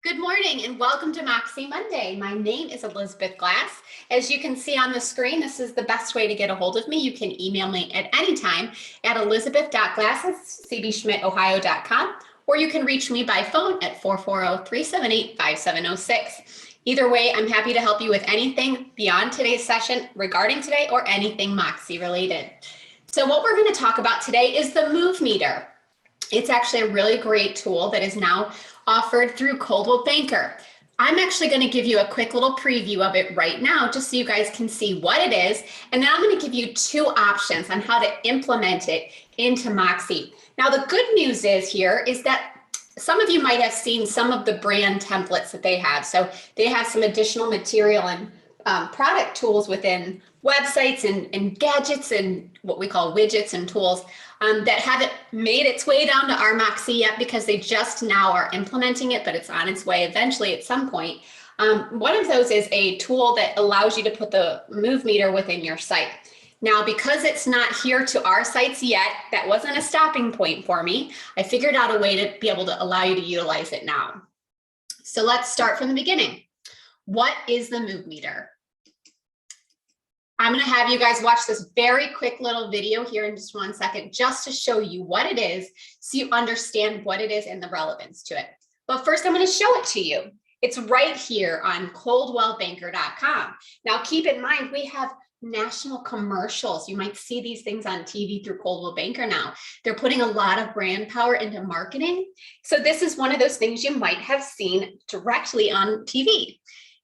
Good morning and welcome to Moxi Monday. My name is Elizabeth.Glass. As you can see on the screen, this is the best way to get a hold of me. You can email me at any time at Elizabeth.Glass@cbschmidtohio.com, or you can reach me by phone at 440-378-5706. Either way, I'm happy to help you with anything beyond today's session regarding today or anything Moxi related. So what we're going to talk about today is the Move Meter. It's actually a really great tool that is now offered through Coldwell Banker. I'm actually going to give you a quick little preview of it right now, just so you guys can see what it is. And then I'm going to give you two options on how to implement it into Moxi. Now, the good news is that some of you might have seen some of the brand templates that they have. So they have some additional material and product tools within websites and gadgets and what we call widgets and tools that haven't made its way down to our Moxi yet because they just now are implementing it, but it's on its way eventually at some point. One of those is a tool that allows you to put the Move Meter within your site. Now, because it's not here to our sites yet, that wasn't a stopping point for me. I figured out a way to be able to allow you to utilize it now. So let's start from the beginning. What is the Move Meter? I'm going to have you guys watch this very quick little video here in just 1 second, just to show you what it is, so you understand what it is and the relevance to it. But first, I'm going to show it to you. It's right here on coldwellbanker.com. Now, keep in mind, we have national commercials. You might see these things on TV through Coldwell Banker now. They're putting a lot of brand power into marketing. So this is one of those things you might have seen directly on TV.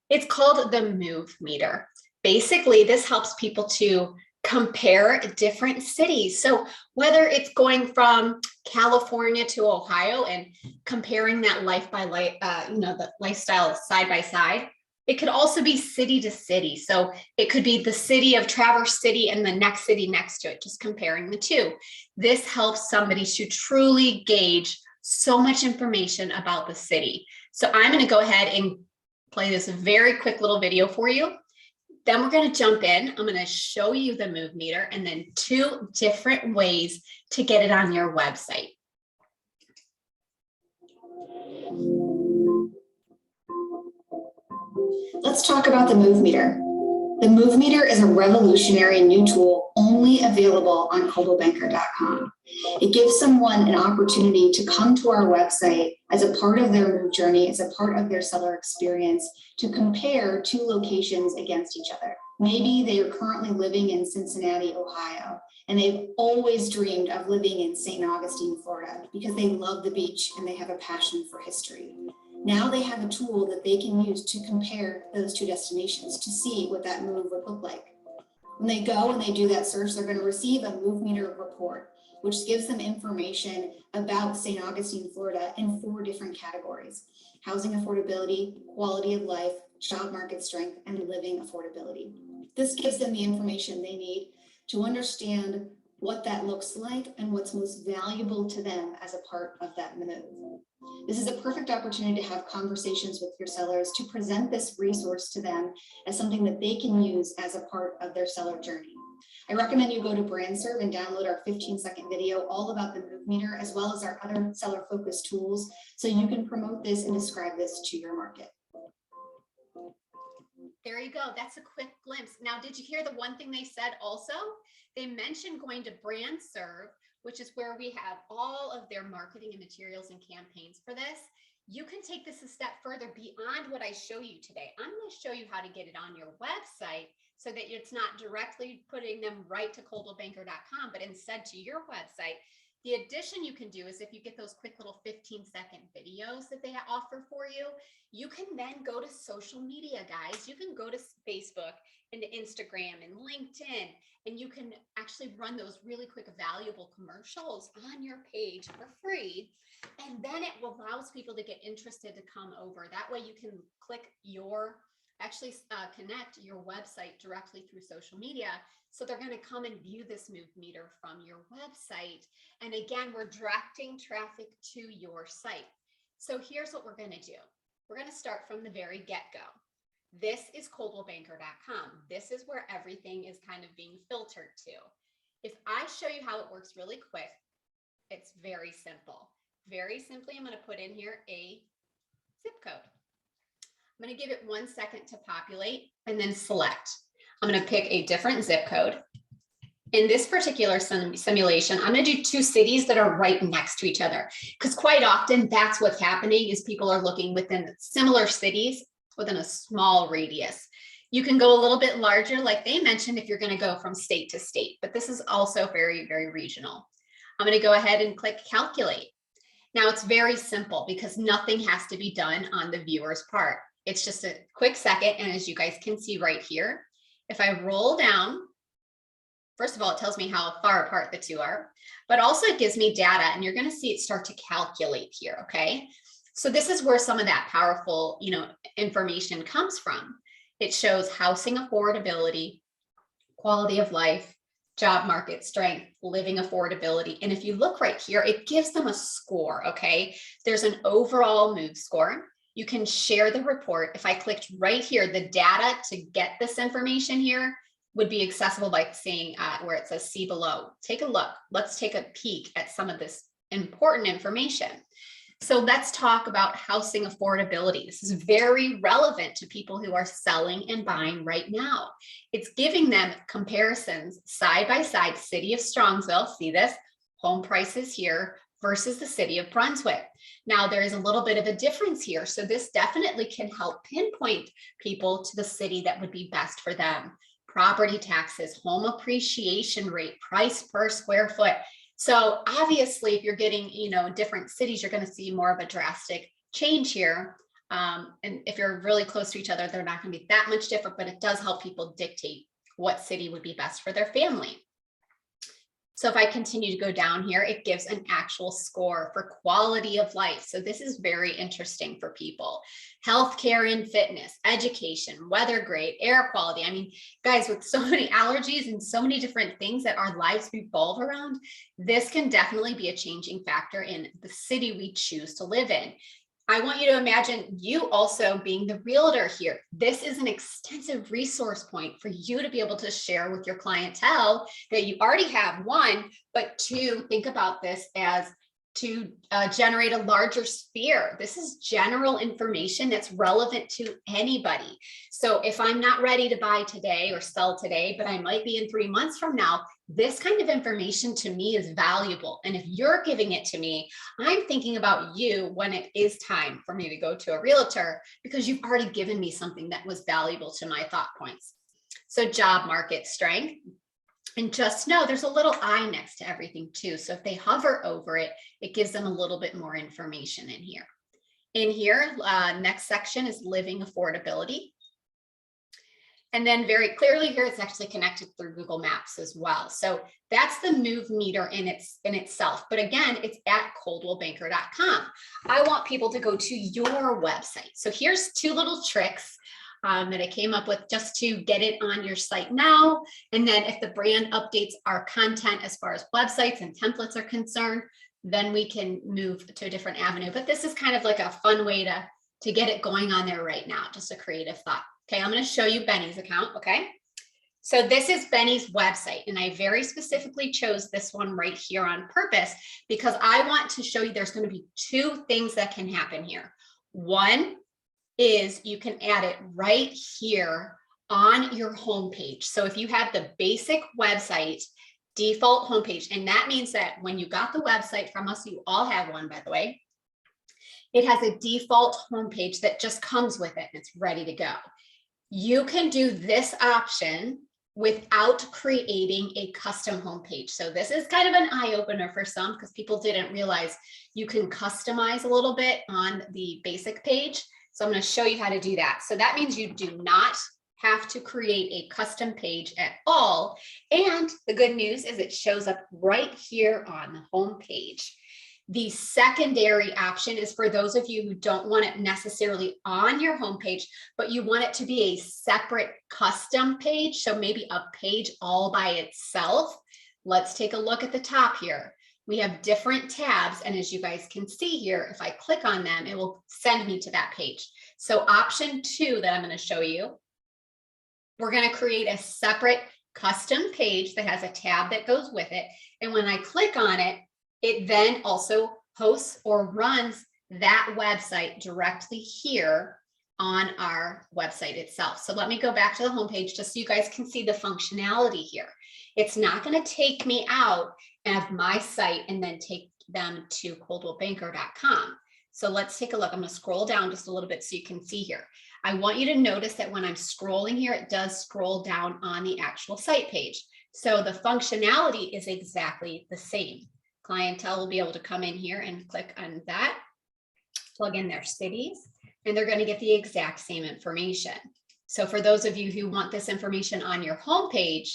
It's called the Move Meter. Basically, this helps people to compare different cities. So whether it's going from California to Ohio and comparing that the lifestyle side by side, it could also be city to city. So it could be the city of Traverse City and the next city next to it, just comparing the two. This helps somebody to truly gauge so much information about the city. So I'm going to go ahead and play this very quick little video for you. Then we're going to jump in. I'm going to show you the Move Meter and then two different ways to get it on your website. Let's talk about the Move Meter. The Move Meter is a revolutionary new tool only available on coldwellbanker.com. It gives someone an opportunity to come to our website as a part of their move journey, as a part of their seller experience, to compare two locations against each other. Maybe they are currently living in Cincinnati, Ohio, and they've always dreamed of living in St. Augustine, Florida, because they love the beach and they have a passion for history. Now they have a tool that they can use to compare those two destinations to see what that move would look like. When they go and they do that search, they're going to receive a Move Meter report, which gives them information about St. Augustine, Florida in 4 different categories: housing affordability, quality of life, job market strength, and living affordability. This gives them the information they need to understand what that looks like and what's most valuable to them as a part of that move. This is a perfect opportunity to have conversations with your sellers, to present this resource to them as something that they can use as a part of their seller journey. I recommend you go to BrandServe and download our 15-second video all about the Move Meter, as well as our other seller-focused tools, so you can promote this and describe this to your market. There you go. That's a quick glimpse. Now, did you hear the one thing they said also? They mentioned going to BrandServe, which is where we have all of their marketing and materials and campaigns for this. You can take this a step further beyond what I show you today. I'm going to show you how to get it on your website so that it's not directly putting them right to coldwellbanker.com, but instead to your website. The addition you can do is if you get those quick little 15-second videos that they offer for you, you can then go to social media, guys. You can go to Facebook and to Instagram and LinkedIn, and you can actually run those really quick, valuable commercials on your page for free. And then it allows people to get interested to come over. That way you can connect your website directly through social media. So they're going to come and view this Move Meter from your website. And again, we're directing traffic to your site. So here's what we're going to do. We're going to start from the very get-go. This is coldwellbanker.com. This is where everything is kind of being filtered to. If I show you how it works really quick, it's very simple. Very simply, I'm going to put in here a zip code. I'm going to give it 1 second to populate and then select. I'm going to pick a different zip code. In this particular simulation, I'm going to do 2 cities that are right next to each other, because quite often that's what's happening is people are looking within similar cities within a small radius. You can go a little bit larger, like they mentioned, if you're going to go from state to state, but this is also very, very regional. I'm going to go ahead and click calculate. Now it's very simple because nothing has to be done on the viewer's part. It's just a quick second. And as you guys can see right here, if I roll down, first of all, it tells me how far apart the 2 are, but also it gives me data, and you're going to see it start to calculate here. Okay. So this is where some of that powerful, information comes from. It shows housing affordability, quality of life, job market strength, living affordability. And if you look right here, it gives them a score. Okay. There's an overall mood score. You can share the report. If I clicked right here, the data to get this information here would be accessible by saying where it says see below. Take a look. Let's take a peek at some of this important information. So let's talk about housing affordability. This is very relevant to people who are selling and buying right now. It's giving them comparisons side by side, city of Strongsville, see this, home prices here versus the city of Brunswick. Now there is a little bit of a difference here. So this definitely can help pinpoint people to the city that would be best for them. Property taxes, home appreciation rate, price per square foot. So obviously, if you're getting, different cities, you're going to see more of a drastic change here. And if you're really close to each other, they're not going to be that much different, but it does help people dictate what city would be best for their family. So if I continue to go down here, it gives an actual score for quality of life. So this is very interesting for people. Healthcare and fitness, education, weather grade, air quality. I mean, guys, with so many allergies and so many different things that our lives revolve around, this can definitely be a changing factor in the city we choose to live in. I want you to imagine you also being the realtor here. This is an extensive resource point for you to be able to share with your clientele that you already have, 1, but 2, think about this as to generate a larger sphere. This is general information that's relevant to anybody. So if I'm not ready to buy today or sell today, but I might be in 3 months from now, this kind of information to me is valuable. And if you're giving it to me, I'm thinking about you when it is time for me to go to a realtor, because you've already given me something that was valuable to my thought points. So job market strength. And just know there's a little I next to everything too. So if they hover over it, it gives them a little bit more information in here. In here, next section is living affordability. And then very clearly here, it's actually connected through Google Maps as well. So that's the move meter in itself. But again, it's at coldwellbanker.com. I want people to go to your website. So here's 2 little tricks that I came up with just to get it on your site now. And then if the brand updates our content as far as websites and templates are concerned, then we can move to a different avenue. But this is kind of like a fun way to get it going on there right now, just a creative thought. Okay, I'm going to show you Benny's account. Okay, so this is Benny's website, and I very specifically chose this one right here on purpose because I want to show you there's going to be 2 things that can happen here. One is you can add it right here on your homepage. So if you have the basic website default homepage, and that means that when you got the website from us, you all have one, by the way, it has a default homepage that just comes with it and it's ready to go. You can do this option without creating a custom homepage. So this is kind of an eye-opener for some because people didn't realize you can customize a little bit on the basic page. So I'm going to show you how to do that. So that means you do not have to create a custom page at all. And the good news is it shows up right here on the home page. The secondary option is for those of you who don't want it necessarily on your homepage, but you want it to be a separate custom page. So maybe a page all by itself. Let's take a look at the top here. We have different tabs. And as you guys can see here, if I click on them, it will send me to that page. So option 2 that I'm going to show you, we're going to create a separate custom page that has a tab that goes with it. And when I click on it, it then also hosts or runs that website directly here on our website itself. So let me go back to the homepage just so you guys can see the functionality here. It's not going to take me out of my site and then take them to coldwellbanker.com. So let's take a look. I'm going to scroll down just a little bit so you can see here. I want you to notice that when I'm scrolling here, it does scroll down on the actual site page. So the functionality is exactly the same. Clientele will be able to come in here and click on that, plug in their cities, and they're going to get the exact same information. So for those of you who want this information on your homepage,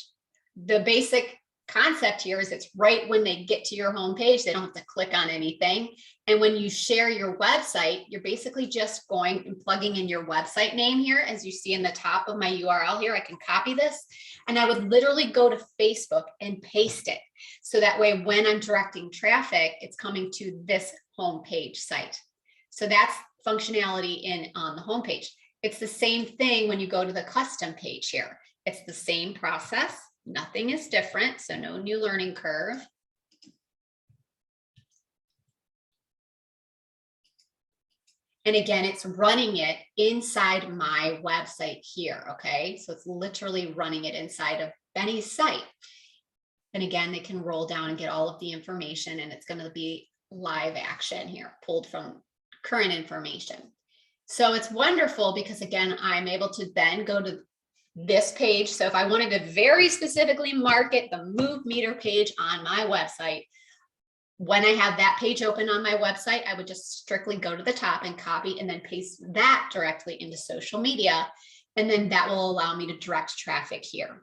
the basic concept here is it's right when they get to your homepage, they don't have to click on anything. And when you share your website, you're basically just going and plugging in your website name here. As you see in the top of my URL here, I can copy this and I would literally go to Facebook and paste it. So that way, when I'm directing traffic, it's coming to this homepage site. So that's functionality on the homepage. It's the same thing when you go to the custom page here. It's the same process. Nothing is different, so no new learning curve. And again, it's running it inside my website here, okay? So it's literally running it inside of Benny's site. And again, they can roll down and get all of the information, and it's going to be live action here, pulled from current information. So it's wonderful because again, I'm able to then go to this page. So if I wanted to very specifically market the Move Meter page on my website, when I have that page open on my website, I would just strictly go to the top and copy and then paste that directly into social media. And then that will allow me to direct traffic here.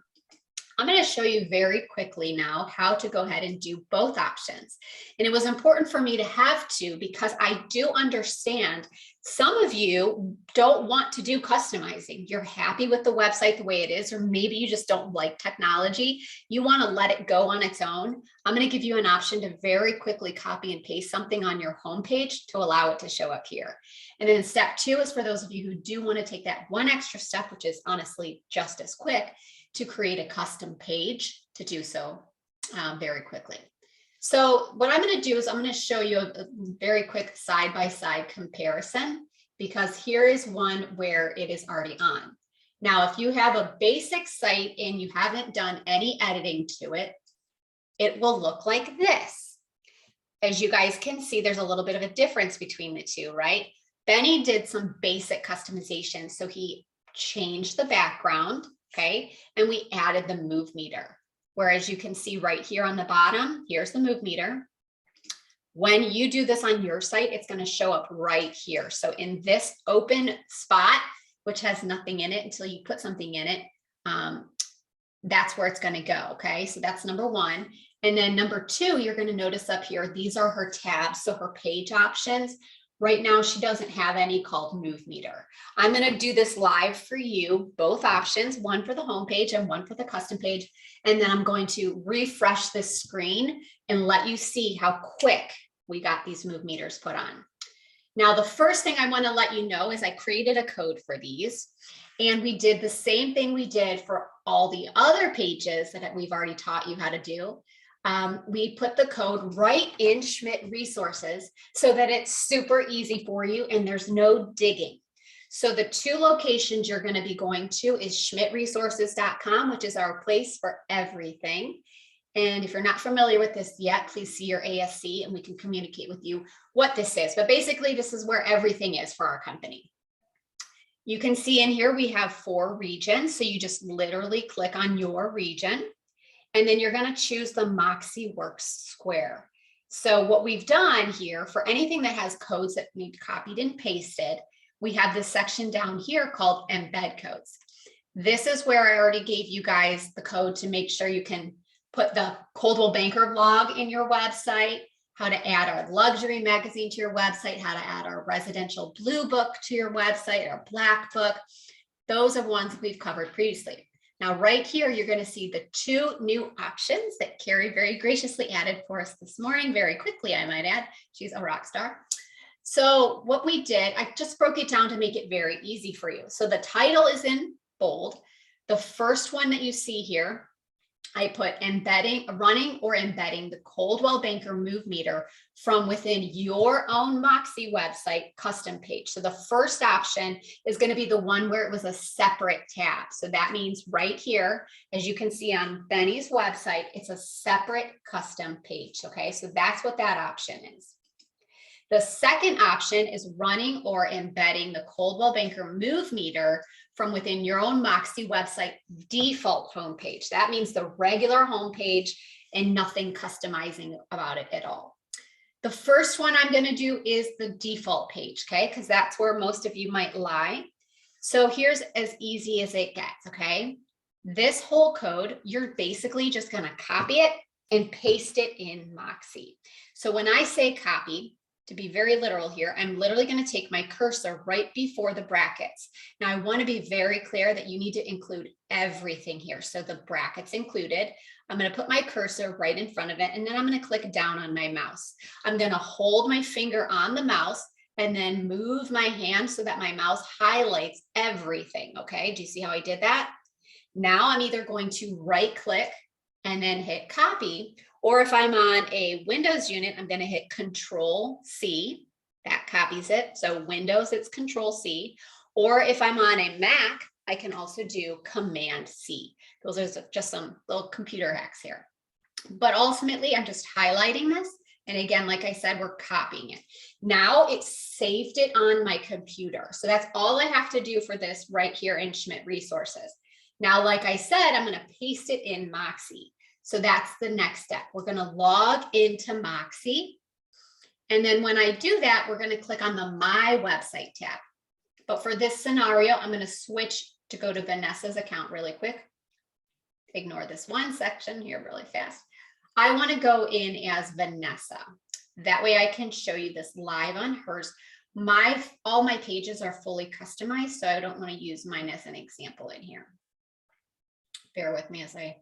I'm going to show you very quickly now how to go ahead and do both options. And it was important for me to have to because I do understand some of you don't want to do customizing. You're happy with the website the way it is, or maybe you just don't like technology. You want to let it go on its own. I'm going to give you an option to very quickly copy and paste something on your homepage to allow it to show up here. And then step 2 is for those of you who do want to take that one extra step, which is honestly just as quick, to create a custom page to do so very quickly. So what I'm going to do is I'm going to show you a very quick side-by-side comparison, because here is one where it is already on. Now, if you have a basic site and you haven't done any editing to it, it will look like this. As you guys can see, there's a little bit of a difference between the two, right? Benny did some basic customization. So he changed the background. Okay, and we added the move meter. Whereas you can see right here on the bottom, here's the move meter. When you do this on your site, it's going to show up right here. So in this open spot, which has nothing in it until you put something in it, that's where it's going to go. Okay, so that's number 1. And then number 2, you're going to notice up here, these are her tabs. So her page options. Right now, she doesn't have any called Move Meter. I'm going to do this live for you, both options, one for the homepage and one for the custom page. And then I'm going to refresh this screen and let you see how quick we got these Move Meters put on. Now, the first thing I want to let you know is I created a code for these. And we did the same thing we did for all the other pages that we've already taught you how to do. We put the code right in Schmidt Resources so that it's super easy for you and there's no digging. So the 2 locations you're going to be going to is schmidtresources.com, which is our place for everything. And if you're not familiar with this yet, please see your ASC and we can communicate with you what this is. But basically, this is where everything is for our company. You can see in here we have 4 regions. So you just literally click on your region. And then you're going to choose the Moxi Works square. So what we've done here for anything that has codes that need copied and pasted, we have this section down here called embed codes. This is where I already gave you guys the code to make sure you can put the Coldwell Banker blog in your website, how to add our luxury magazine to your website, how to add our residential blue book to your website, our black book. Those are ones we've covered previously. Now, right here, you're going to see the 2 new options that Carrie very graciously added for us this morning, very quickly, I might add. She's a rock star. So what we did, I just broke it down to make it very easy for you. So the title is in bold. The first one that you see here I put running or embedding the Coldwell Banker Move Meter from within your own Moxi website custom page. So the first option is going to be the one where it was a separate tab. So that means right here, as you can see on Benny's website, it's a separate custom page. Okay, so that's what that option is. The second option is running or embedding the Coldwell Banker Move Meter from within your own Moxi website default homepage. That means the regular homepage and nothing customizing about it at all. The first one I'm going to do is the default page, okay? Because that's where most of you might lie. So here's as easy as it gets, okay? This whole code, you're basically just going to copy it and paste it in Moxi. So when I say copy, to be very literal here, I'm literally going to take my cursor right before the brackets. Now I want to be very clear that you need to include everything here. So the brackets included, I'm going to put my cursor right in front of it, and then I'm going to click down on my mouse. I'm going to hold my finger on the mouse and then move my hand so that my mouse highlights everything. Okay, do you see how I did that? Now I'm either going to right click and then hit copy, or if I'm on a Windows unit, I'm going to hit Control C, that copies it. So Windows, it's Control C. Or if I'm on a Mac, I can also do Command C. Those are just some little computer hacks here. But ultimately, I'm just highlighting this. And again, like I said, we're copying it. Now it's saved it on my computer. So that's all I have to do for this right here in Schmidt Resources. Now, like I said, I'm going to paste it in Moxi. So that's the next step. We're going to log into Moxi. And then when I do that, we're going to click on the My Website tab. But for this scenario, I'm going to switch to go to Vanessa's account really quick. Ignore this one section here really fast. I want to go in as Vanessa. That way I can show you this live on hers. All my pages are fully customized, so I don't want to use mine as an example in here. Bear with me as I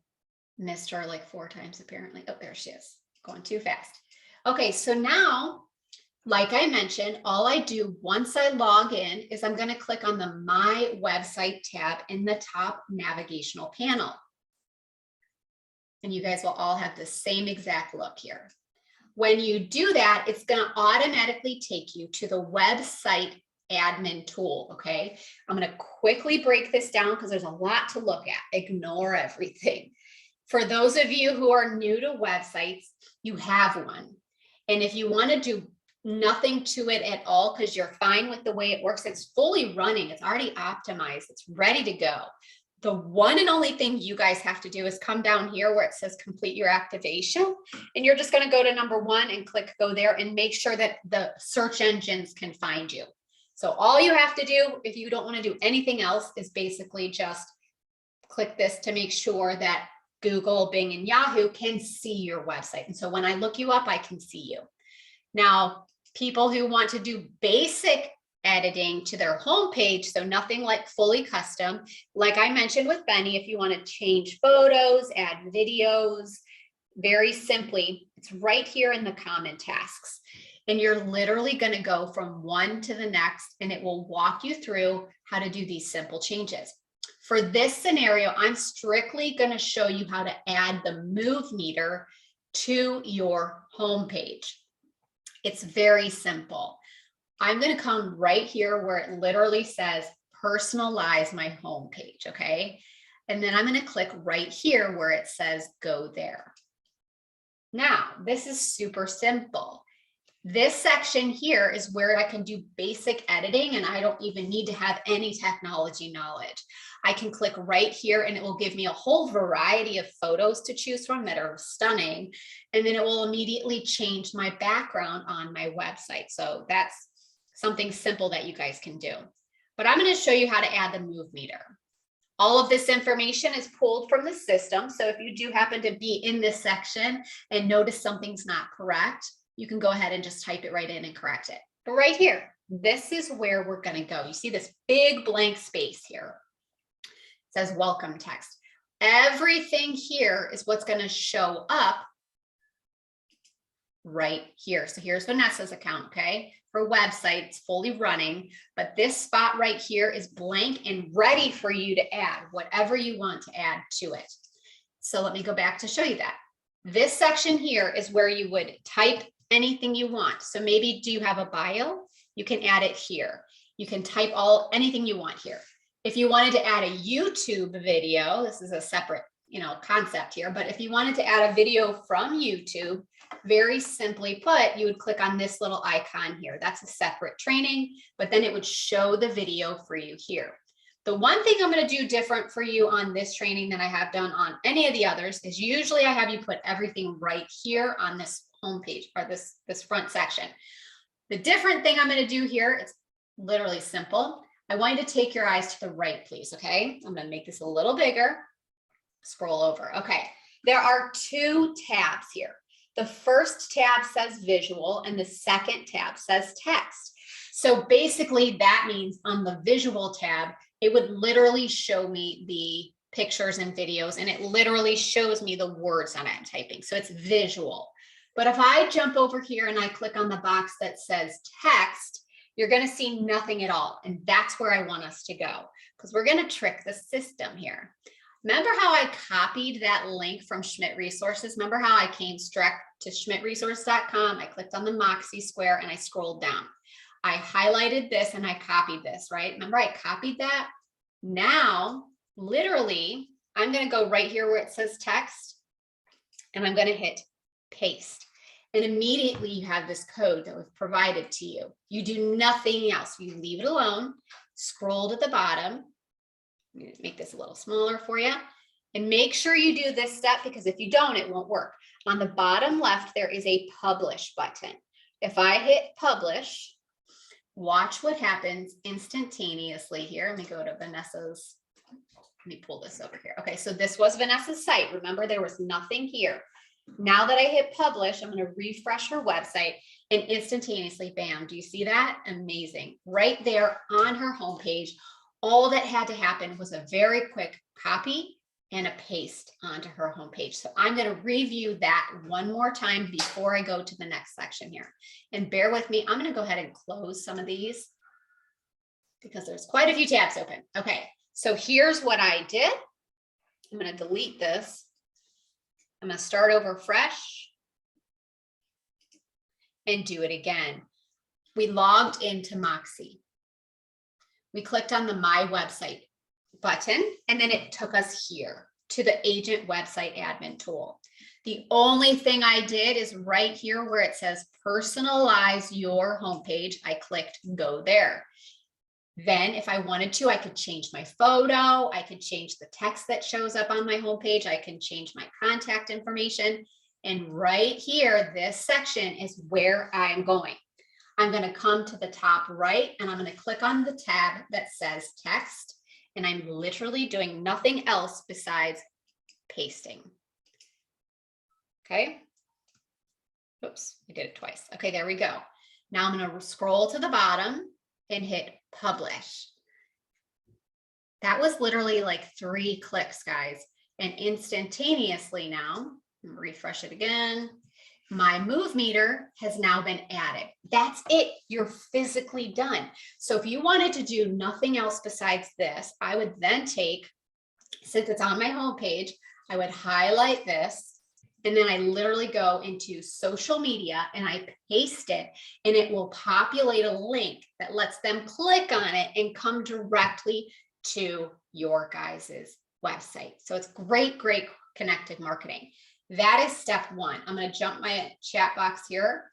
missed her like 4 times apparently. Oh, there she is, going too fast. Okay, so now, like I mentioned, all I do once I log in is I'm going to click on the My Website tab in the top navigational panel. And you guys will all have the same exact look here. When you do that, it's going to automatically take you to the website admin tool, okay? I'm going to quickly break this down because there's a lot to look at. Ignore everything. For those of you who are new to websites, you have one. And if you want to do nothing to it at all because you're fine with the way it works, it's fully running, it's already optimized, it's ready to go. The one and only thing you guys have to do is come down here where it says complete your activation. And you're just going to go to number 1 and click go there and make sure that the search engines can find you. So all you have to do, if you don't want to do anything else, is basically just click this to make sure that Google, Bing, and Yahoo can see your website. And so when I look you up, I can see you. Now, people who want to do basic editing to their homepage, so nothing like fully custom, like I mentioned with Benny, if you want to change photos, add videos, very simply, it's right here in the common tasks. And you're literally going to go from one to the next, and it will walk you through how to do these simple changes. For this scenario, I'm strictly going to show you how to add the move meter to your homepage. It's very simple. I'm going to come right here where it literally says personalize my homepage, okay? And then I'm going to click right here where it says go there. Now, this is super simple. This section here is where I can do basic editing, and I don't even need to have any technology knowledge. I can click right here and it will give me a whole variety of photos to choose from that are stunning. And then it will immediately change my background on my website. So that's something simple that you guys can do. But I'm going to show you how to add the move meter. All of this information is pulled from the system. So if you do happen to be in this section and notice something's not correct, you can go ahead and just type it right in and correct it. But right here, this is where we're going to go. You see this big blank space here. It says welcome text. Everything here is what's going to show up right here. So here's Vanessa's account, okay? Her website's fully running, but this spot right here is blank and ready for you to add whatever you want to add to it. So let me go back to show you that. This section here is where you would type anything you want. So maybe do you have a bio? You can add it here. You can type anything you want here. If you wanted to add a YouTube video, this is a separate, concept here, but if you wanted to add a video from YouTube, very simply put, you would click on this little icon here. That's a separate training, but then it would show the video for you here. The one thing I'm going to do different for you on this training than I have done on any of the others is usually I have you put everything right here on this homepage or this front section. The different thing I'm going to do here, it's literally simple. I want you to take your eyes to the right, please. Okay. I'm going to make this a little bigger. Scroll over. Okay. There are two tabs here. The first tab says visual and the second tab says text. So basically that means on the visual tab, it would literally show me the pictures and videos, and it literally shows me the words that I'm typing. So it's visual. But if I jump over here and I click on the box that says text, you're going to see nothing at all. And that's where I want us to go, because we're going to trick the system here. Remember how I copied that link from Schmidt Resources? Remember how I came straight to schmidtresource.com? I clicked on the Moxi square and I scrolled down. I highlighted this and I copied this, right? Remember I copied that? Now, literally, I'm going to go right here where it says text and I'm going to hit paste. And immediately you have this code that was provided to you. You do nothing else. You leave it alone, scroll to the bottom. I'm going to make this a little smaller for you. And make sure you do this step, because if you don't, it won't work. On the bottom left, there is a publish button. If I hit publish, watch what happens instantaneously here. Let me go to Vanessa's. Let me pull this over here. Okay, so this was Vanessa's site. Remember, there was nothing here. Now that I hit publish, I'm going to refresh her website and instantaneously, bam, do you see that? Amazing. Right there on her homepage, all that had to happen was a very quick copy and a paste onto her homepage. So I'm going to review that one more time before I go to the next section here. And bear with me, I'm going to go ahead and close some of these because there's quite a few tabs open. Okay, so here's what I did. I'm going to delete this. I'm going to start over fresh and do it again. We logged into Moxi. We clicked on the My Website button, and then it took us here to the Agent Website Admin tool. The only thing I did is right here where it says personalize your homepage, I clicked go there. Then if I wanted to, I could change my photo, I could change the text that shows up on my homepage, I can change my contact information. And right here, this section is where I'm going. I'm going to come to the top right and I'm going to click on the tab that says text. And I'm literally doing nothing else besides pasting. Okay. Oops, I did it twice. Okay, there we go. Now I'm going to scroll to the bottom and hit publish. That was literally like 3 clicks, guys. And instantaneously now, refresh it again. My move meter has now been added. That's it. You're physically done. So if you wanted to do nothing else besides this, I would then take, since it's on my homepage, I would highlight this. And then I literally go into social media and I paste it, and it will populate a link that lets them click on it and come directly to your guys's website. So it's great, great connected marketing. That is step 1. I'm going to jump my chat box here.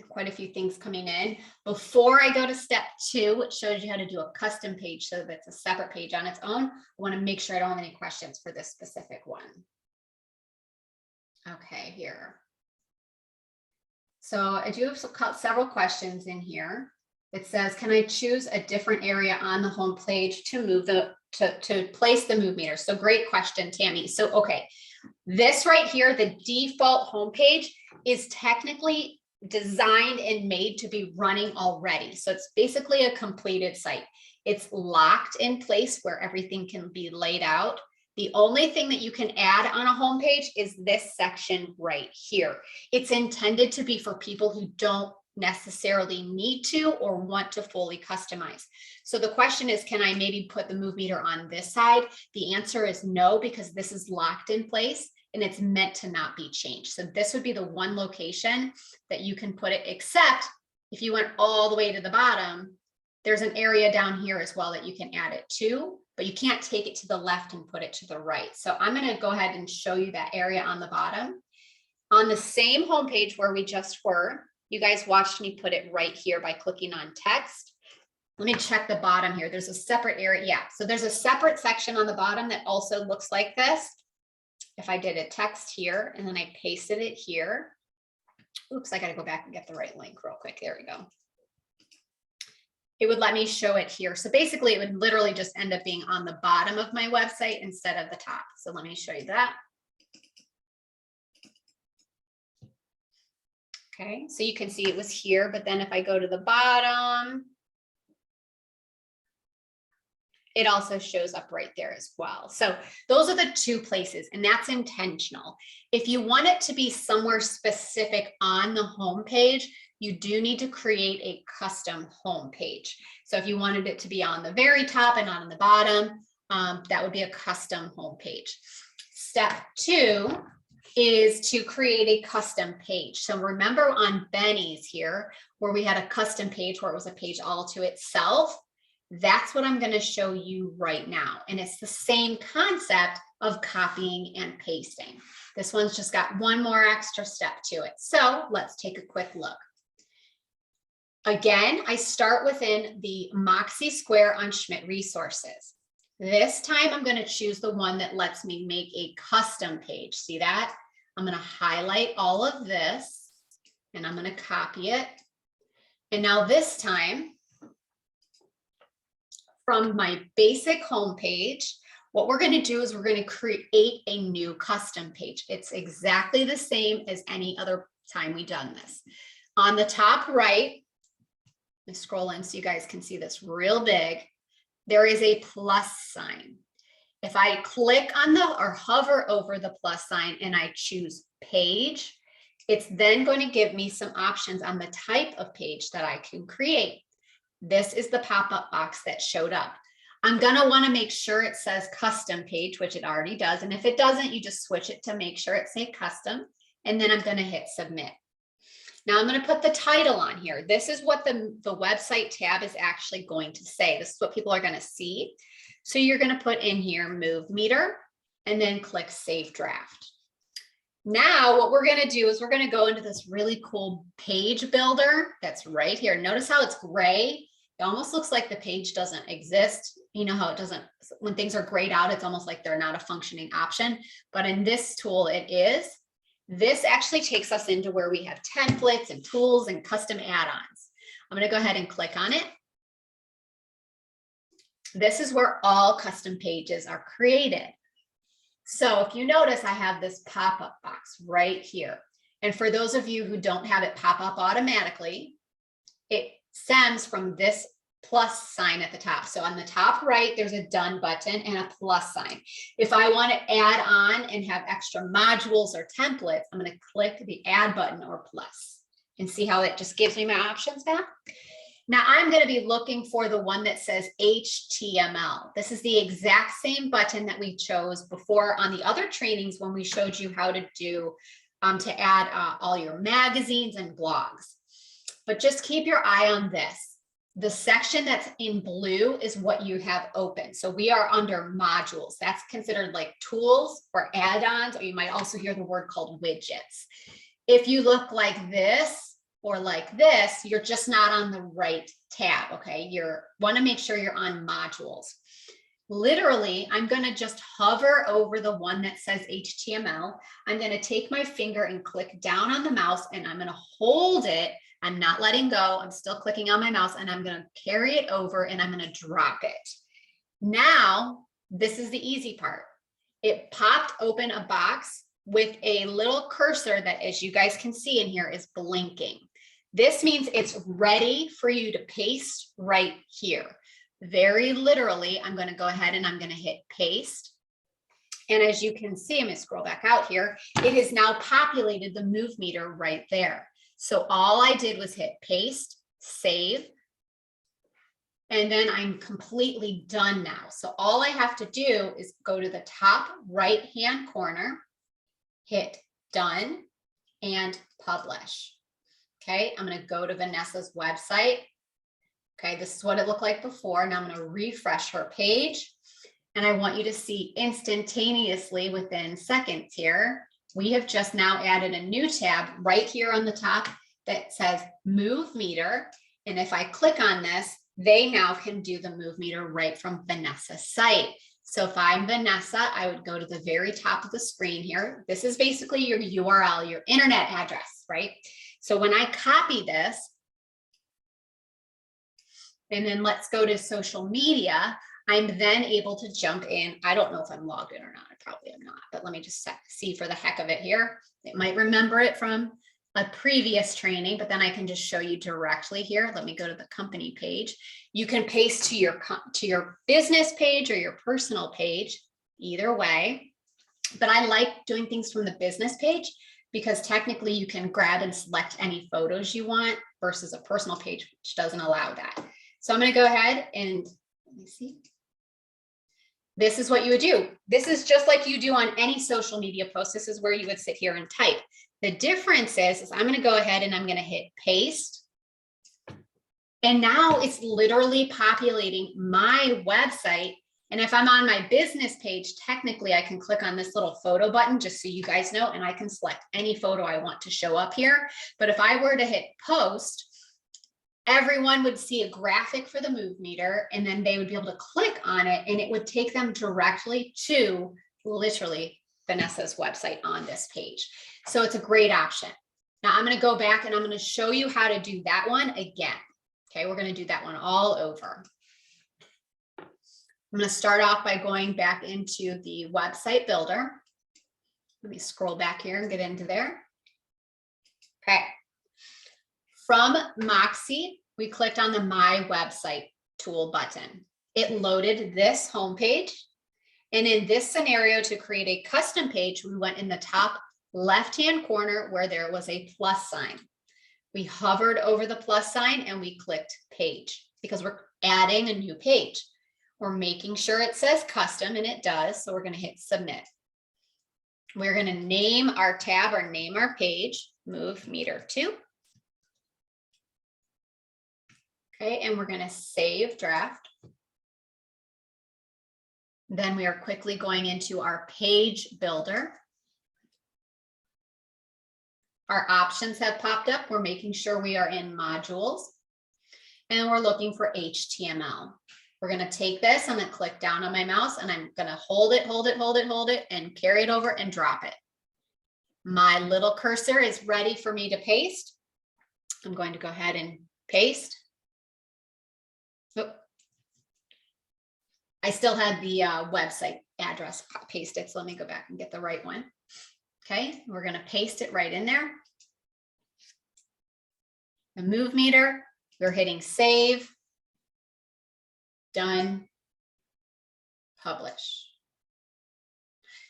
Quite a few things coming in. Before I go to step 2, which shows you how to do a custom page so that's a separate page on its own, I want to make sure I don't have any questions for this specific one. Okay, here. So I do have several questions in here. It says, can I choose a different area on the home page to move to place the move meter? So great question, Tammy. So, okay, this right here, the default homepage is technically designed and made to be running already. So it's basically a completed site. It's locked in place where everything can be laid out. The only thing that you can add on a homepage is this section right here. It's intended to be for people who don't necessarily need to or want to fully customize. So the question is, can I maybe put the move meter on this side? The answer is no, because this is locked in place. and it's meant to not be changed. So this would be the one location that you can put it, except if you went all the way to the bottom, there's an area down here as well that you can add it to, but you can't take it to the left and put it to the right. So I'm going to go ahead and show you that area on the bottom. On the same homepage where we just were, you guys watched me put it right here by clicking on text. Let me check the bottom here. There's a separate area. Yeah, so there's a separate section on the bottom that also looks like this. If I did a text here and then I pasted it here. Oops, I got to go back and get the right link real quick. There we go. It would let me show it here. So basically it would literally just end up being on the bottom of my website instead of the top. So let me show you that. Okay, so you can see it was here, but then if I go to the bottom, it also shows up right there as well. So those are the two places, and that's intentional. If you want it to be somewhere specific on the home page, you do need to create a custom home page. So if you wanted it to be on the very top and not on the bottom, that would be a custom home page. Step 2 is to create a custom page. So remember on Benny's here, where we had a custom page where it was a page all to itself, that's what I'm going to show you right now. And it's the same concept of copying and pasting. This one's just got one more extra step to it. So let's take a quick look. Again, I start within the Moxi square on Schmidt Resources. This time I'm going to choose the one that lets me make a custom page. See that? I'm going to highlight all of this and I'm going to copy it. And now this time, from my basic home page, what we're going to do is we're going to create a new custom page. It's exactly the same as any other time we've done this. On the top right, let me scroll in so you guys can see this real big. There is a plus sign. If I click on the or hover over the plus sign and I choose page, it's then going to give me some options on the type of page that I can create. This is the pop-up box that showed up. I'm going to want to make sure it says custom page, which it already does. And if it doesn't, you just switch it to make sure it says custom. And then I'm going to hit submit. Now I'm going to put the title on here. This is what the website tab is actually going to say. This is what people are going to see. So you're going to put in here move meter and then click save draft. Now what we're going to do is we're going to go into this really cool page builder that's right here. Notice how it's gray. It almost looks like the page doesn't exist. You know how it doesn't, when things are grayed out, it's almost like they're not a functioning option. But in this tool, it is. This actually takes us into where we have templates and tools and custom add-ons. I'm going to go ahead and click on it. This is where all custom pages are created. So if you notice, I have this pop-up box right here. And for those of you who don't have it pop up automatically, it stems from this plus sign at the top. So on the top right, there's a done button and a plus sign. If I want to add on and have extra modules or templates, I'm going to click the add button or plus and see how it just gives me my options back. Now I'm going to be looking for the one that says HTML. This is the exact same button that we chose before on the other trainings when we showed you how to do to add all your magazines and blogs. But just keep your eye on this. The section that's in blue is what you have open. So we are under modules. That's considered like tools or add-ons, or you might also hear the word called widgets. If you look like this or like this, you're just not on the right tab, okay? You want to make sure you're on modules. Literally, I'm going to just hover over the one that says HTML. I'm going to take my finger and click down on the mouse, and I'm going to hold it. I'm not letting go. I'm still clicking on my mouse, and I'm going to carry it over and I'm going to drop it. Now, this is the easy part. It popped open a box with a little cursor that, as you guys can see in here, is blinking. This means it's ready for you to paste right here. Very literally, I'm going to go ahead and I'm going to hit paste. And as you can see, I'm going to scroll back out here. It has now populated the move meter right there. So all I did was hit paste, save, and then I'm completely done now. So all I have to do is go to the top right-hand corner, hit done and publish. Okay, I'm going to go to Vanessa's website. Okay, this is what it looked like before. Now I'm going to refresh her page. And I want you to see instantaneously within seconds here, we have just now added a new tab right here on the top that says Move Meter. And if I click on this, they now can do the Move Meter right from Vanessa's site. So if I'm Vanessa, I would go to the very top of the screen here. This is basically your URL, your internet address, right? So when I copy this, and then let's go to social media, I'm then able to jump in. I don't know if I'm logged in or not. I probably am not, but let me just see for the heck of it here. It might remember it from a previous training, but then I can just show you directly here. Let me go to the company page. You can paste to your business page or your personal page, either way. But I like doing things from the business page because technically you can grab and select any photos you want versus a personal page, which doesn't allow that. So I'm going to go ahead and let me see. This is what you would do. This is just like you do on any social media post. This is where you would sit here and type. The difference is I'm going to go ahead and I'm going to hit paste. And now it's literally populating my website. And if I'm on my business page, technically I can click on this little photo button just so you guys know, and I can select any photo I want to show up here. But if I were to hit post, everyone would see a graphic for the Move Meter, and then they would be able to click on it and it would take them directly to literally Vanessa's website on this page. So it's a great option. Now I'm going to go back and I'm going to show you how to do that one again. Okay, we're going to do that one all over. I'm going to start off by going back into the website builder. Let me scroll back here and get into there. Okay. From Moxi, we clicked on the My Website tool button. It loaded this homepage. And in this scenario, to create a custom page, we went in the top left-hand corner where there was a plus sign. We hovered over the plus sign and we clicked page because we're adding a new page. We're making sure it says custom, and it does. So we're going to hit submit. We're going to name our tab or name our page, Move Meter 2. Okay, and we're going to save draft. Then we are quickly going into our page builder. Our options have popped up. We're making sure we are in modules, and we're looking for HTML. We're going to take this, I'm going to click down on my mouse, and I'm going to hold it, and carry it over and drop it. My little cursor is ready for me to paste. I'm going to go ahead and paste. I still had the website address pasted, so let me go back and get the right one. Okay, we're going to paste it right in there. The Move Meter, we're hitting save, done, publish.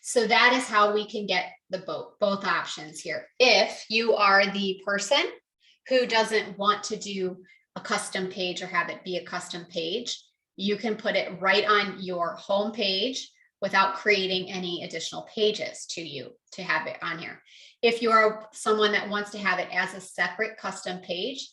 So that is how we can get the both options here. If you are the person who doesn't want to do a custom page or have it be a custom page, you can put it right on your home page without creating any additional pages to have it on here. If you're someone that wants to have it as a separate custom page,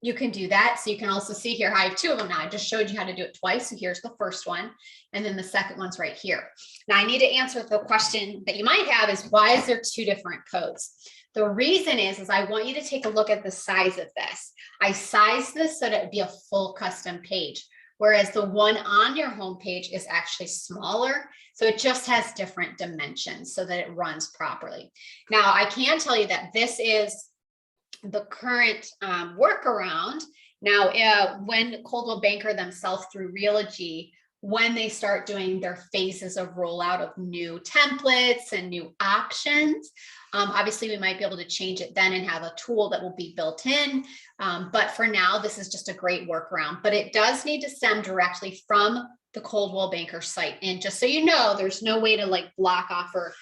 you can do that. So you can also see here, I have two of them now. I just showed you how to do it twice. So here's the first one, and then the second one's right here. Now I need to answer the question that you might have is, why is there two different codes? The reason is I want you to take a look at the size of this. I sized this so that it would be a full custom page, whereas the one on your home page is actually smaller. So it just has different dimensions so that it runs properly. Now I can tell you that this is the current workaround. Now, when Coldwell Banker themselves through Realogy, when they start doing their phases of rollout of new templates and new options, obviously we might be able to change it then and have a tool that will be built in. But for now, this is just a great workaround, but it does need to stem directly from the Coldwell Banker site. And just so you know, there's no way to like block off or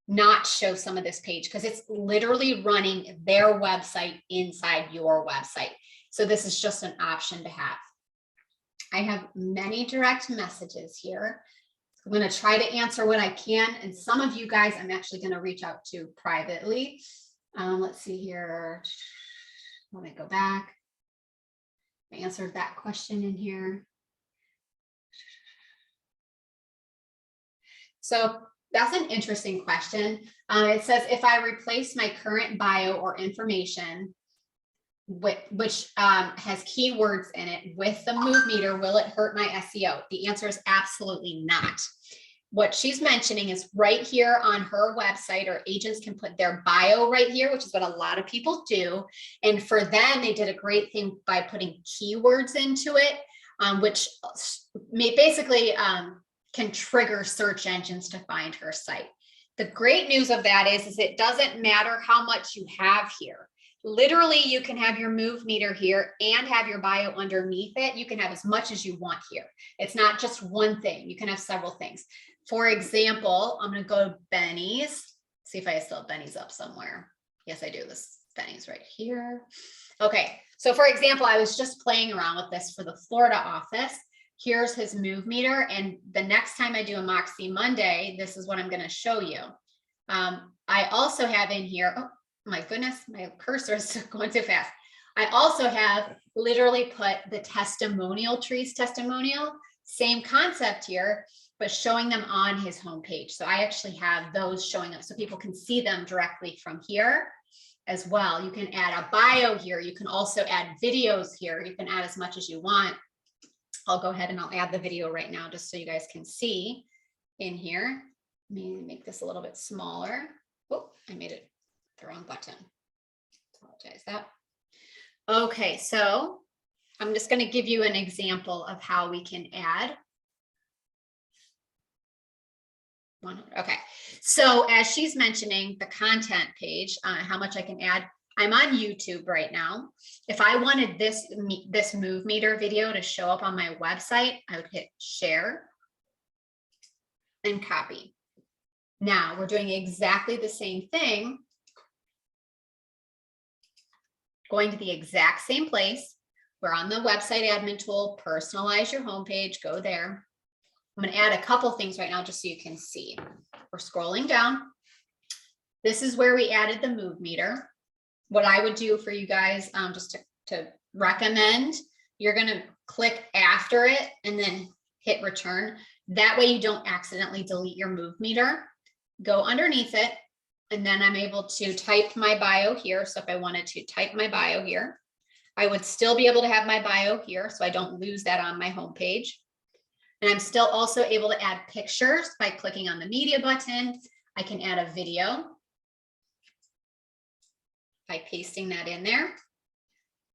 not show some of this page because it's literally running their website inside your website. So this is just an option to have. I have many direct messages here. I'm going to try to answer what I can. And some of you guys, I'm actually going to reach out to privately. Let's see here. Let me go back. I answered that question in here. So that's an interesting question. It says, if I replace my current bio or information, which has keywords in it with the move meter, will it hurt my SEO? The answer is absolutely not. What she's mentioning is right here on her website, or agents can put their bio right here, which is what a lot of people do. And for them, they did a great thing by putting keywords into it, which may basically can trigger search engines to find her site. The great news of that is it doesn't matter how much you have here. Literally, you can have your move meter here and have your bio underneath it. You can have as much as you want here. It's not just one thing. You can have several things. For example, I'm going to go to Benny's. See if I still have Benny's up somewhere. Yes, I do. This Benny's right here. Okay. So for example, I was just playing around with this for the Florida office. Here's his move meter. And the next time I do a Moxi Monday, this is what I'm going to show you. I also have in here, oh my goodness, my cursor is going too fast. I also have literally put the testimonial trees testimonial, same concept here, but showing them on his homepage. So I actually have those showing up so people can see them directly from here as well. You can add a bio here. You can also add videos here. You can add as much as you want. I'll go ahead and I'll add the video right now just so you guys can see in here. Let me make this a little bit smaller. Oh, I made it the wrong button. Apologize that. Okay, so I'm just going to give you an example of how we can add. Okay, so as she's mentioning the content page, how much I can add. I'm on YouTube right now. If I wanted this move meter video to show up on my website, I would hit share and copy. Now we're doing exactly the same thing, going to the exact same place. We're on the website admin tool, personalize your homepage, go there. I'm going to add a couple things right now just so you can see. We're scrolling down. This is where we added the move meter. What I would do for you guys, just to recommend, you're going to click after it and then hit return. That way you don't accidentally delete your move meter. Go underneath it, and then I'm able to type my bio here. So if I wanted to type my bio here, I would still be able to have my bio here so I don't lose that on my homepage. And I'm still also able to add pictures by clicking on the media button. I can add a video by pasting that in there.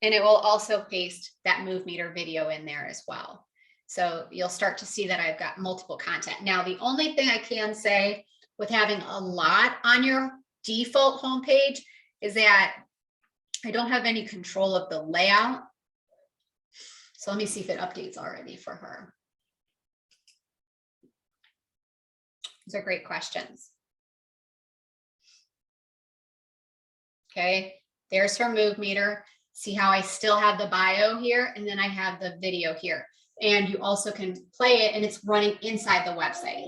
And it will also paste that move meter video in there as well. So you'll start to see that I've got multiple content. Now, the only thing I can say with having a lot on your default homepage is that I don't have any control of the layout. So let me see if it updates already for her. These are great questions. Okay, there's her move meter. See how I still have the bio here, and then I have the video here. And you also can play it, and it's running inside the website.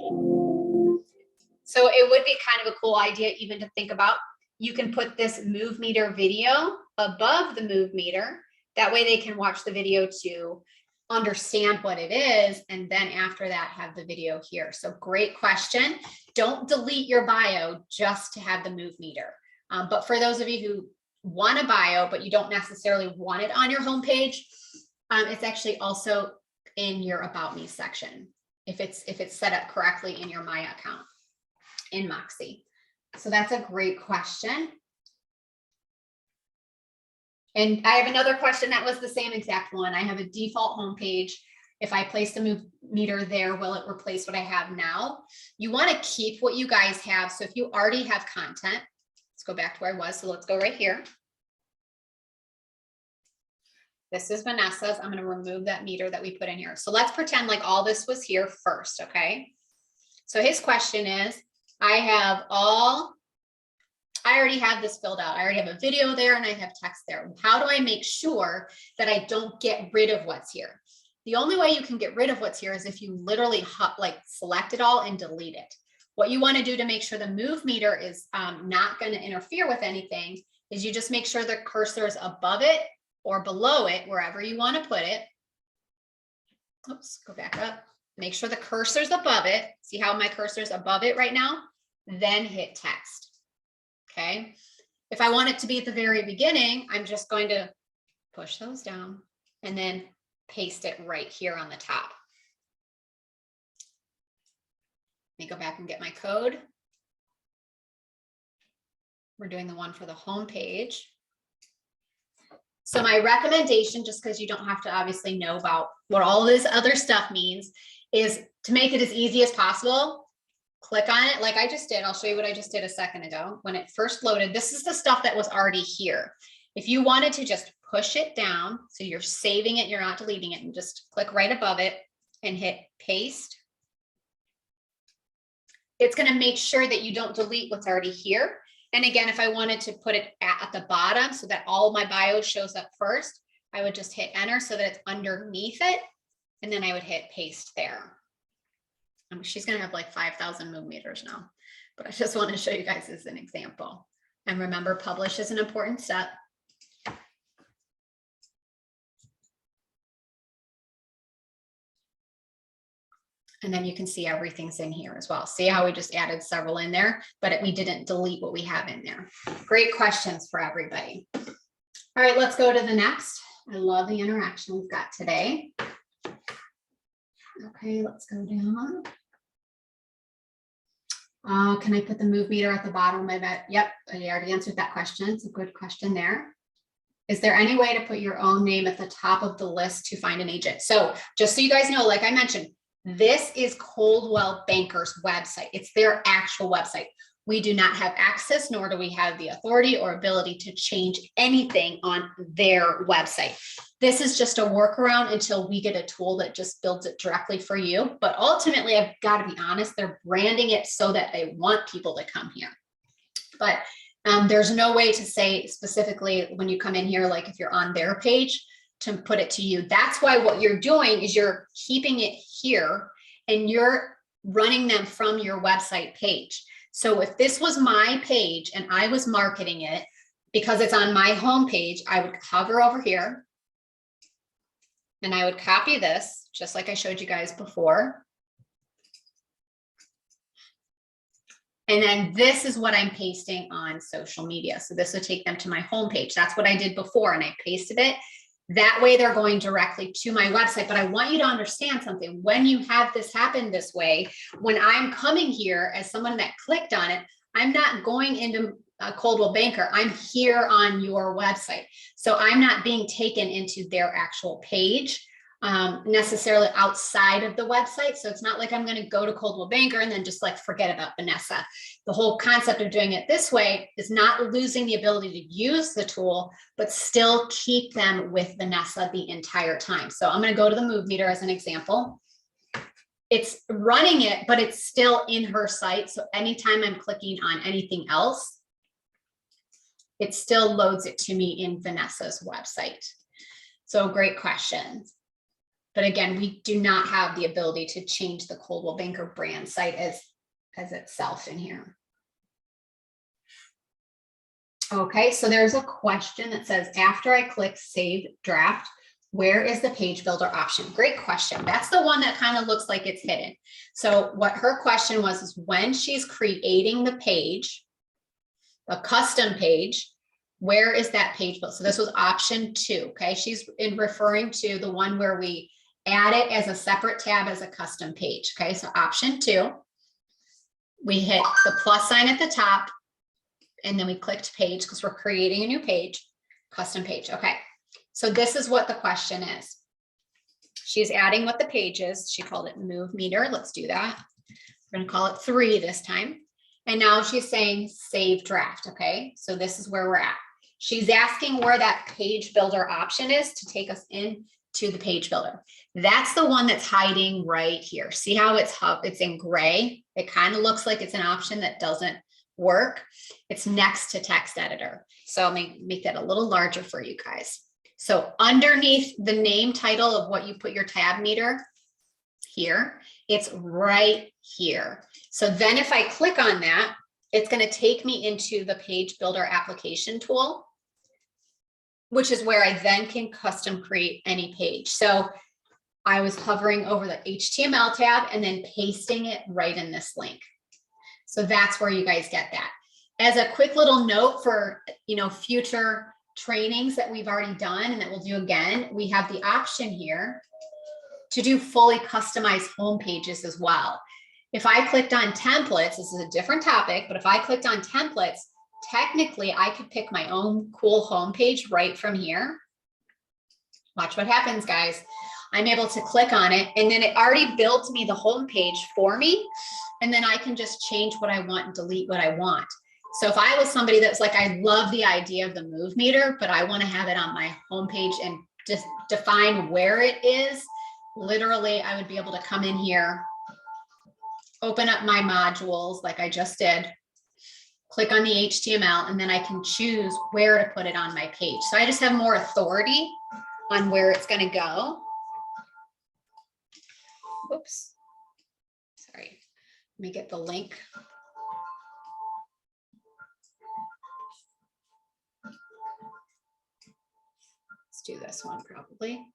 So it would be kind of a cool idea even to think about. You can put this move meter video above the move meter. That way they can watch the video to understand what it is, and then after that have the video here. So great question. Don't delete your bio just to have the move meter. But for those of you who want a bio, but you don't necessarily want it on your homepage, it's actually also in your About Me section if it's set up correctly in your My account in Moxi. So that's a great question. And I have another question that was the same exact one. I have a default homepage. If I place the move meter there, will it replace what I have now? You want to keep what you guys have. So if you already have content, let's go back to where I was. So let's go right here. This is Vanessa's. I'm going to remove that meter that we put in here. So let's pretend like all this was here first, okay? So his question is, I already have this filled out. I already have a video there and I have text there. How do I make sure that I don't get rid of what's here? The only way you can get rid of what's here is if you literally like select it all and delete it. What you want to do to make sure the move meter is not going to interfere with anything is you just make sure the cursor is above it or below it, wherever you want to put it. Oops, go back up. Make sure the cursor's above it. See how my cursor's above it right now? Then hit text. Okay. If I want it to be at the very beginning, I'm just going to push those down and then paste it right here on the top. Let me go back and get my code. We're doing the one for the home page. So my recommendation, just because you don't have to obviously know about what all this other stuff means, is to make it as easy as possible. Click on it like I just did. I'll show you what I just did a second ago. When it first loaded, this is the stuff that was already here. If you wanted to just push it down, so you're saving it, you're not deleting it, and just click right above it and hit paste. It's going to make sure that you don't delete what's already here. And again, if I wanted to put it at the bottom so that all my bio shows up first, I would just hit enter so that it's underneath it. And then I would hit paste there. She's going to have like 5,000 move meters now, but I just want to show you guys as an example. And remember, publish is an important step. And then you can see everything's in here as well. See how we just added several in there, but we didn't delete what we have in there. Great questions for everybody. All right, let's go to the next. I love the interaction we've got today. Okay, let's go down. Can I put the move meter at the bottom of my bed? Yep, I already answered that question. It's a good question there. Is there any way to put your own name at the top of the list to find an agent? So just so you guys know, like I mentioned, this is Coldwell Banker's website. It's their actual website. We do not have access, nor do we have the authority or ability to change anything on their website. This is just a workaround until we get a tool that just builds it directly for you. But ultimately, I've got to be honest, they're branding it so that they want people to come here. But there's no way to say specifically when you come in here, like if you're on their page, to put it to you. That's why what you're doing is you're keeping it here and you're running them from your website page. So if this was my page and I was marketing it, because it's on my home page, I would hover over here and I would copy this, just like I showed you guys before. And then this is what I'm pasting on social media. So this would take them to my home page. That's what I did before, and I pasted it. That way they're going directly to my website. But I want you to understand something. When you have this happen this way, when I'm coming here as someone that clicked on it, I'm not going into Coldwell Banker. I'm here on your website. So I'm not being taken into their actual page necessarily outside of the website. So it's not like I'm going to go to Coldwell Banker and then just like forget about Vanessa. The whole concept of doing it this way is not losing the ability to use the tool, but still keep them with Vanessa the entire time. So I'm going to go to the move meter as an example. It's running it, but it's still in her site. So anytime I'm clicking on anything else, it still loads it to me in Vanessa's website. So great question. But again, we do not have the ability to change the Coldwell Banker brand site as itself in here. Okay, so there's a question that says, after I click Save Draft, where is the page builder option? Great question. That's the one that kind of looks like it's hidden. So what her question was is when she's creating the page, a custom page, where is that page built? So this was option 2, okay? She's referring to the one where we add it as a separate tab as a custom page. Okay, so option 2, we hit the plus sign at the top and then we clicked page because we're creating a new page, custom page. Okay, so this is what the question is. She's adding what the page is. She called it move meter. Let's do that. We're going to call it 3 this time. And now she's saying save draft. Okay, so this is where we're at. She's asking where that page builder option is to take us in to the page builder. That's the one that's hiding right here. See how it's in gray? It kind of looks like it's an option that doesn't work. It's next to text editor. So I'll make that a little larger for you guys. So underneath the name title of what you put your tab meter here, it's right here. So then if I click on that, it's going to take me into the page builder application tool, which is where I then can custom create any page. So I was hovering over the HTML tab and then pasting it right in this link. So that's where you guys get that. As a quick little note for, future trainings that we've already done and that we'll do again, we have the option here to do fully customized home pages as well. If I clicked on templates, this is a different topic, but if I clicked on templates, technically I could pick my own cool home page right from here. Watch what happens, guys. I'm able to click on it and then it already built me the home page for me. And then I can just change what I want and delete what I want. So if I was somebody that's like, I love the idea of the move meter, but I want to have it on my home page and just define where it is, literally, I would be able to come in here, open up my modules like I just did, click on the HTML, and then I can choose where to put it on my page. So I just have more authority on where it's going to go. Whoops. Sorry. Let me get the link. Let's do this one probably.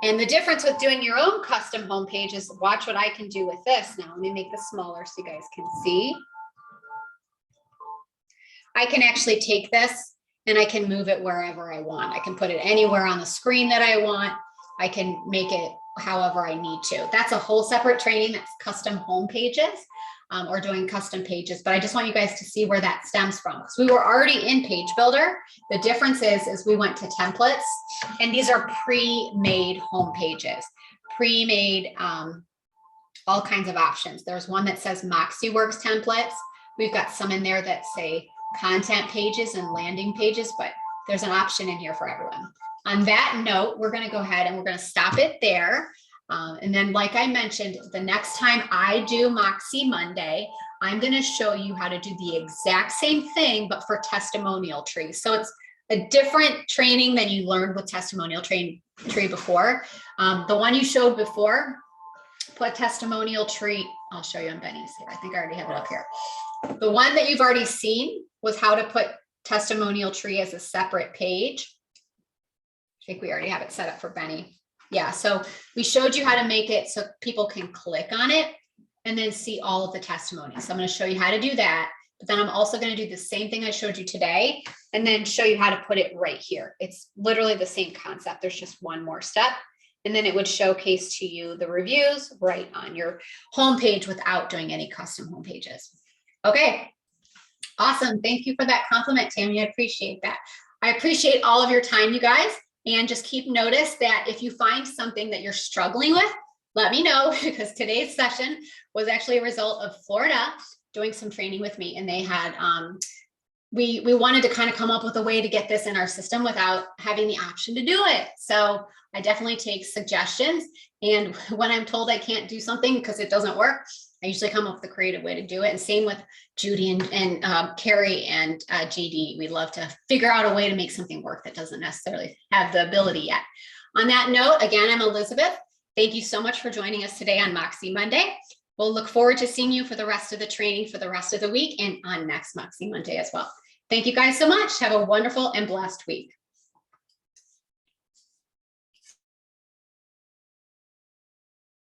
And the difference with doing your own custom home page is, watch what I can do with this. Now, let me make this smaller so you guys can see. I can actually take this and I can move it wherever I want. I can put it anywhere on the screen that I want. I can make it however I need to. That's a whole separate training. That's custom home pages or doing custom pages. But I just want you guys to see where that stems from. Because we were already in Page Builder. The difference is we went to templates, and these are pre-made home pages, pre-made all kinds of options. There's one that says Moxi Works templates. We've got some in there that say content pages and landing pages, but there's an option in here for everyone. On that note, we're going to go ahead and we're going to stop it there. And then, like I mentioned, the next time I do Moxi Monday, I'm going to show you how to do the exact same thing, but for testimonial trees. So it's a different training than you learned with testimonial tree before. The one you showed before, put testimonial tree. I'll show you on Benny's here. I think I already have it up here. The one that you've already seen was how to put testimonial tree as a separate page. I think we already have it set up for Benny. Yeah, so we showed you how to make it so people can click on it and then see all of the testimonies. So I'm going to show you how to do that, but then I'm also going to do the same thing I showed you today and then show you how to put it right here. It's literally the same concept. There's just one more step, and then it would showcase to you the reviews right on your homepage without doing any custom home pages. Okay, awesome. Thank you for that compliment, Tammy. I appreciate that. I appreciate all of your time, you guys. And just keep notice that if you find something that you're struggling with, let me know, because today's session was actually a result of Florida doing some training with me. And they had, we wanted to kind of come up with a way to get this in our system without having the option to do it. So I definitely take suggestions. And when I'm told I can't do something because it doesn't work, I usually come up with a creative way to do it. And same with Judy and Carrie and JD. We love to figure out a way to make something work that doesn't necessarily have the ability yet. On that note, again, I'm Elizabeth. Thank you so much for joining us today on Moxi Monday. We'll look forward to seeing you for the rest of the training for the rest of the week and on next Moxi Monday as well. Thank you guys so much. Have a wonderful and blessed week.